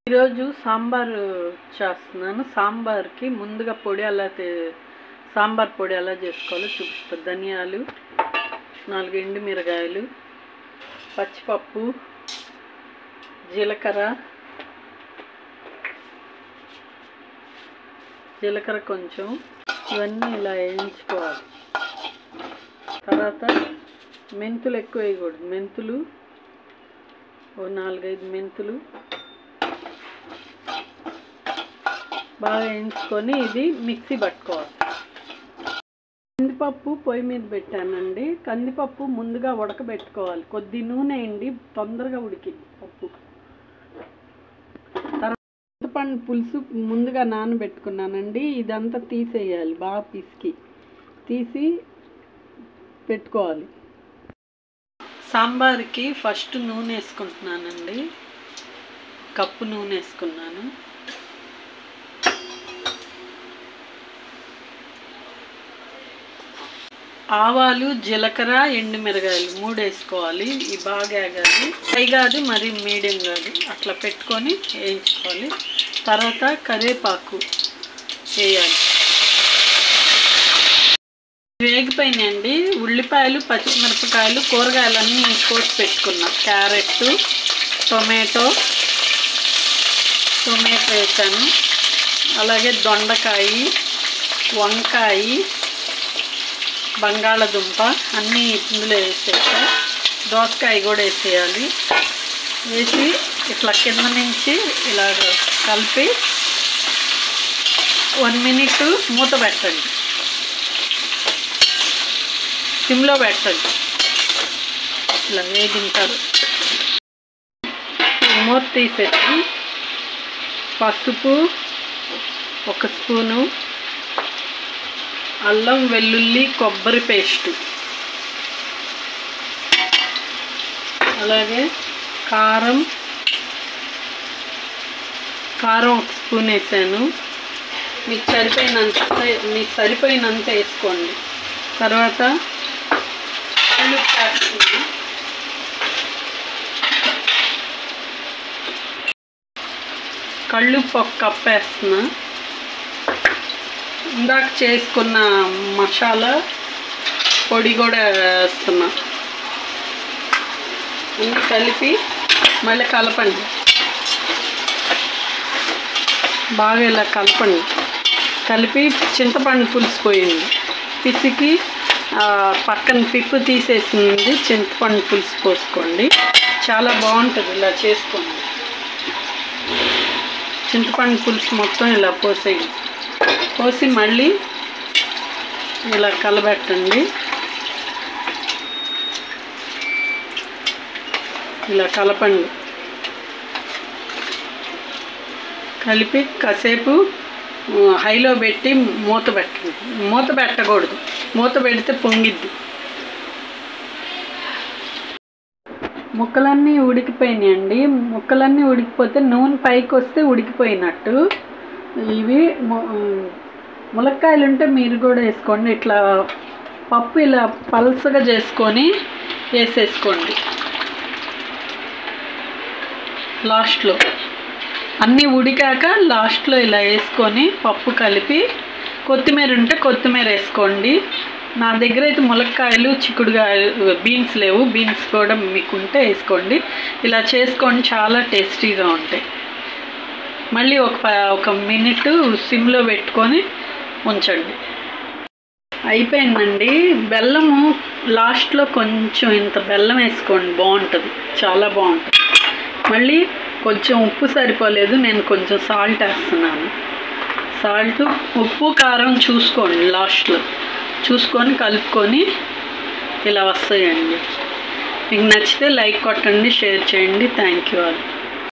ఈరోజు సాంబార్ చేస్తున్నాను. సాంబార్కి ముందుగా పొడి సాంబార్ పొడి ఎలా చేసుకోవాలో చూపిస్తాను. ధనియాలు, 4 ఎండుమిరగాయలు, పచ్చిపప్పు, జీలకర్ర కొంచెం, ఇవన్నీ ఇలా వేయించుకోవాలి. తర్వాత మెంతులు ఎక్కువ వేయకూడదు. మెంతులు 4-5 మెంతులు బాగా వేయించుకొని ఇది మిక్సీ పట్టుకోవాలి. కందిపప్పు పొయ్యి మీద పెట్టానండి. కందిపప్పు ముందుగా ఉడకబెట్టుకోవాలి. కొద్ది నూనె వేయండి, తొందరగా ఉడికింది పప్పు. తర్వాత చింతపండు పులుసు ముందుగా నానబెట్టుకున్నానండి. ఇదంతా తీసేయాలి, బాగా తీసి పెట్టుకోవాలి. సాంబార్కి ఫస్ట్ నూనె వేసుకుంటున్నానండి. కప్పు నూనె వేసుకున్నాను. ఆవాలు, జీలకర్ర, ఎండుమిరగాయలు 3 వేసుకోవాలి. ఇవి బాగా వేగాలి. హై కాదు, మరి మీడియం కాదు, అట్లా పెట్టుకొని వేయించుకోవాలి. తర్వాత కరివేపాకు వేయాలి. వేగిపోయినాయండి. ఉల్లిపాయలు, పచ్చిమిరపకాయలు, కూరగాయలన్నీ కోసి పెట్టుకున్నా. క్యారెట్, టొమాటో వేసాను. అలాగే దొండకాయ, వంకాయ, బంగాళదుంప అన్నీ ఇందులో వేసేసా. దోసకాయ కూడా వేసేయాలి. వేసి ఇట్లా కింద నుంచి ఇలాగ కలిపి 1 మినిట్ మూత పెట్టండి. సిమ్లో పెట్టండి. ఇలా వేగింటారు. మూత తీసేసి పసుపు 1 స్పూను, అల్లం వెల్లుల్లి కొబ్బరి పేస్టు, అలాగే కారం 1 స్పూన్ వేసాను. మీకు సరిపోయినంత వేసుకోండి. తర్వాత కళ్ళుప్పు 1 కప్ వేస్తున్నా. ఇందాక చేసుకున్న మసాలా పొడి కూడా వేస్తున్నా. అన్నీ కలిపి మళ్ళీ కలపండి. బాగా ఇలా కలపండి. కలిపి చింతపండు పులుసు పోయింది, పిసికి పక్కన పిప్పు తీసేసింది చింతపండు పులుసు పోసుకోండి. చాలా బాగుంటుంది. ఇలా చేసుకోండి. చింతపండు పులుసు మొత్తం ఇలా పోసి మళ్ళీ ఇలా కలబెట్టండి. ఇలా కలపండి. కలిపి కాసేపు హైలో పెట్టి మూత పెట్టండి. మూత పెట్టకూడదు, మూత పెడితే పొంగిద్ది. ముక్కలన్నీ ఉడికిపోయినాయండి. ముక్కలన్నీ ఉడికిపోతే నూనె పైకి వస్తే ఉడికిపోయినట్టు. ఇవి ములక్కాయలు ఉంటే మీరు కూడా వేసుకోండి. ఇట్లా పప్పు ఇలా పల్సగా చేసుకొని వేసేసుకోండి. లాస్ట్లో అన్నీ ఉడికాక లాస్ట్లో ఇలా వేసుకొని పప్పు కలిపి కొత్తిమీర ఉంటే కొత్తిమీర వేసుకోండి. నా దగ్గర అయితే ములక్కాయలు, చిక్కుడుకాయలు, బీన్స్ లేవు. బీన్స్ కూడా మీకుంటే వేసుకోండి. ఇలా చేసుకోండి, చాలా టేస్టీగా ఉంటాయి. మళ్ళీ ఒక మినిట్ సిమ్లో పెట్టుకొని ఉంచండి. అయిపోయిందండి. బెల్లము లాస్ట్లో కొంచెం ఇంత బెల్లం వేసుకోండి, బాగుంటుంది, చాలా బాగుంటుంది. మళ్ళీ కొంచెం ఉప్పు సరిపోలేదు, నేను కొంచెం సాల్ట్ వేస్తున్నాను. సాల్ట్, ఉప్పు, కారం చూసుకోండి. లాస్ట్లో చూసుకొని కలుపుకొని ఇలా వస్తాయండి. మీకు నచ్చితే లైక్ కొట్టండి, షేర్ చేయండి. Thank you all.